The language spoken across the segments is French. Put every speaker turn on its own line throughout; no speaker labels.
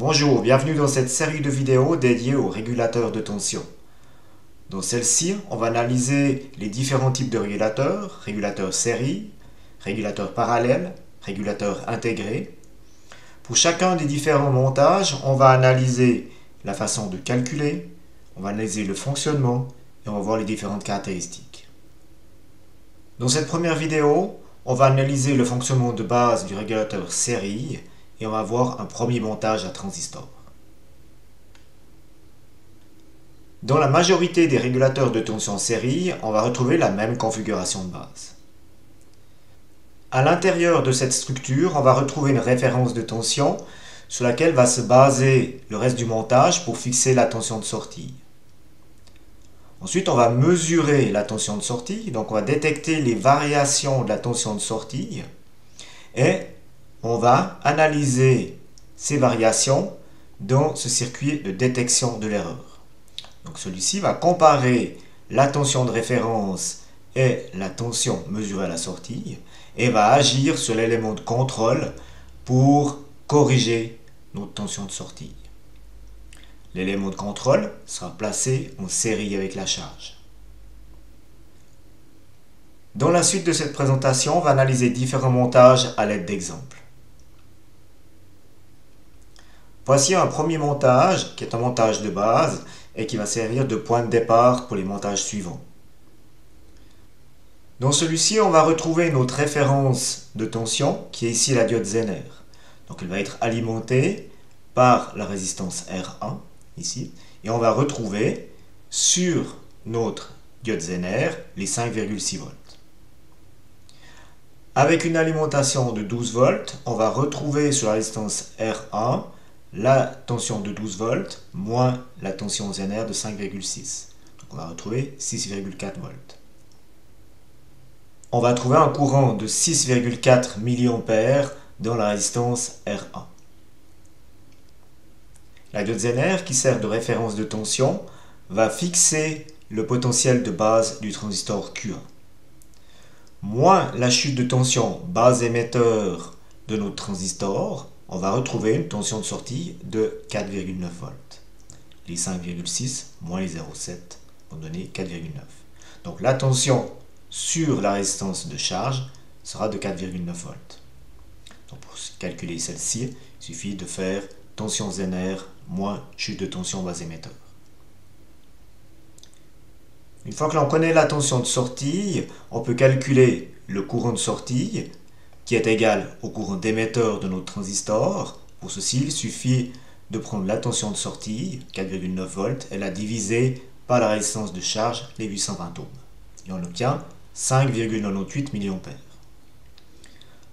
Bonjour, bienvenue dans cette série de vidéos dédiées aux régulateurs de tension. Dans celle-ci, on va analyser les différents types de régulateurs, régulateurs série, régulateurs parallèles, régulateurs intégrés. Pour chacun des différents montages, on va analyser la façon de calculer, on va analyser le fonctionnement et on va voir les différentes caractéristiques. Dans cette première vidéo, on va analyser le fonctionnement de base du régulateur série et on va voir un premier montage à transistor. Dans la majorité des régulateurs de tension série, on va retrouver la même configuration de base. À l'intérieur de cette structure, on va retrouver une référence de tension sur laquelle va se baser le reste du montage pour fixer la tension de sortie. Ensuite, on va mesurer la tension de sortie, donc on va détecter les variations de la tension de sortie et on va analyser ces variations dans ce circuit de détection de l'erreur. Donc celui-ci va comparer la tension de référence et la tension mesurée à la sortie et va agir sur l'élément de contrôle pour corriger notre tension de sortie. L'élément de contrôle sera placé en série avec la charge. Dans la suite de cette présentation, on va analyser différents montages à l'aide d'exemples. Voici un premier montage qui est un montage de base et qui va servir de point de départ pour les montages suivants. Dans celui-ci, on va retrouver notre référence de tension qui est ici la diode Zener. Donc elle va être alimentée par la résistance R1 ici et on va retrouver sur notre diode Zener les 5,6 volts. Avec une alimentation de 12 volts, on va retrouver sur la résistance R1 la tension de 12 volts moins la tension Zener de 5,6. Donc on va retrouver 6,4 volts. On va trouver un courant de 6,4 mA dans la résistance R1. La diode Zener, qui sert de référence de tension, va fixer le potentiel de base du transistor Q1. Moins la chute de tension base émetteur de notre transistor, on va retrouver une tension de sortie de 4,9 volts. Les 5,6 moins les 0,7 vont donner 4,9. Donc la tension sur la résistance de charge sera de 4,9 volts. Donc pour calculer celle-ci, il suffit de faire tension Zener moins chute de tension base émetteur. Une fois que l'on connaît la tension de sortie, on peut calculer le courant de sortie qui est égal au courant d'émetteur de notre transistor. Pour ceci, il suffit de prendre la tension de sortie, 4,9 volts, et la diviser par la résistance de charge, les 820 ohms. Et on obtient 5,98 mA.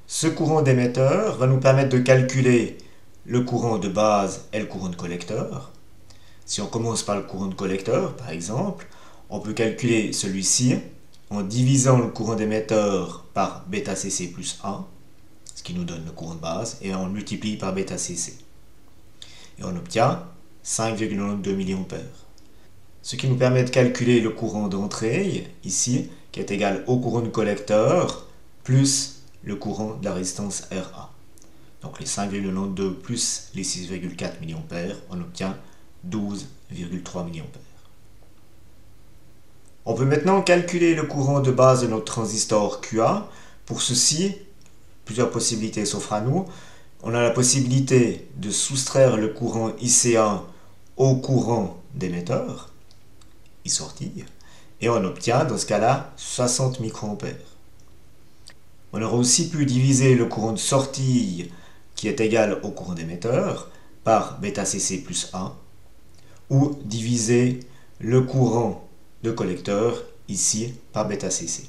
Ce courant d'émetteur va nous permettre de calculer le courant de base et le courant de collecteur. Si on commence par le courant de collecteur, par exemple, on peut calculer celui-ci en divisant le courant d'émetteur par βCC plus 1, ce qui nous donne le courant de base, et on le multiplie par βCC. Et on obtient 5,92 mA. Ce qui nous permet de calculer le courant d'entrée, ici, qui est égal au courant de collecteur, plus le courant de la résistance R1. Donc les 5,92 plus les 6,4 mA, on obtient 12,3 mA. On peut maintenant calculer le courant de base de notre transistor Q1. Pour ceci, plusieurs possibilités s'offrent à nous. On a la possibilité de soustraire le courant IC1 au courant d'émetteur, I sortie, et on obtient dans ce cas-là 60 microampères. On aurait aussi pu diviser le courant de sortie qui est égal au courant d'émetteur par βCC plus 1 ou diviser le courant de collecteur ici par βCC.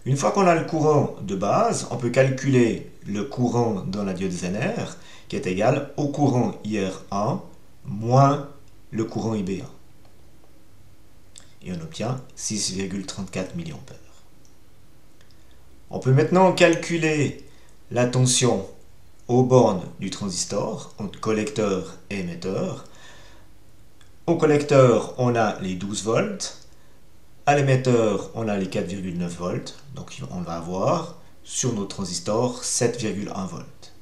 Une fois qu'on a le courant de base, on peut calculer le courant dans la diode Zener qui est égal au courant IR1 moins le courant IB1. Et on obtient 6,34 mA. On peut maintenant calculer la tension aux bornes du transistor entre collecteur et émetteur. Au collecteur, on a les 12 volts. À l'émetteur, on a les 4,9 volts. Donc on va avoir sur notre transistor 7,1 volts.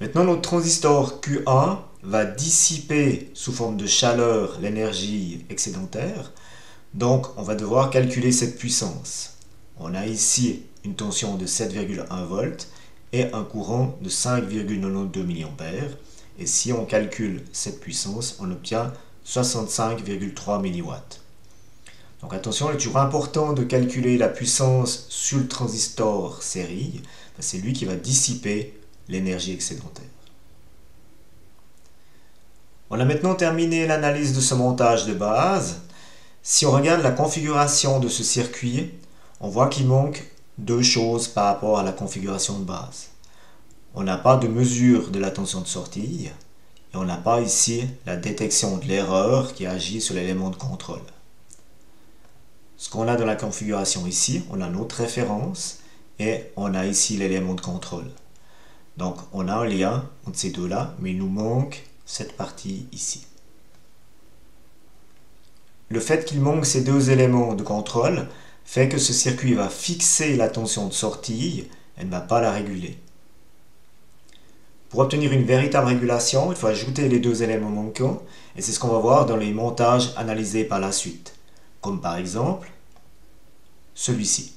Maintenant, notre transistor Q1 va dissiper sous forme de chaleur l'énergie excédentaire. Donc, on va devoir calculer cette puissance. On a ici une tension de 7,1 volts et un courant de 5,92 mA. Et si on calcule cette puissance, on obtient 65,3 mW. Donc attention, il est toujours important de calculer la puissance sur le transistor série. C'est lui qui va dissiper l'énergie excédentaire. On a maintenant terminé l'analyse de ce montage de base. Si on regarde la configuration de ce circuit, on voit qu'il manque deux choses par rapport à la configuration de base. On n'a pas de mesure de la tension de sortie et on n'a pas ici la détection de l'erreur qui agit sur l'élément de contrôle. Ce qu'on a dans la configuration ici, on a notre référence et on a ici l'élément de contrôle. Donc on a un lien entre ces deux-là, mais il nous manque cette partie ici. Le fait qu'il manque ces deux éléments de contrôle fait que ce circuit va fixer la tension de sortie et ne va pas la réguler. Pour obtenir une véritable régulation, il faut ajouter les deux éléments manquants et c'est ce qu'on va voir dans les montages analysés par la suite, comme par exemple celui-ci.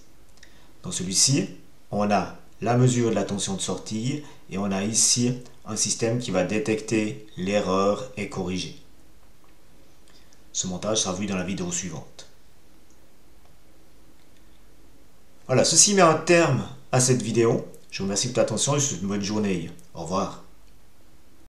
Dans celui-ci, on a la mesure de la tension de sortie et on a ici un système qui va détecter l'erreur et corriger. Ce montage sera vu dans la vidéo suivante. Voilà, ceci met un terme à cette vidéo. Je vous remercie de votre attention et je vous souhaite une bonne journée. Au revoir.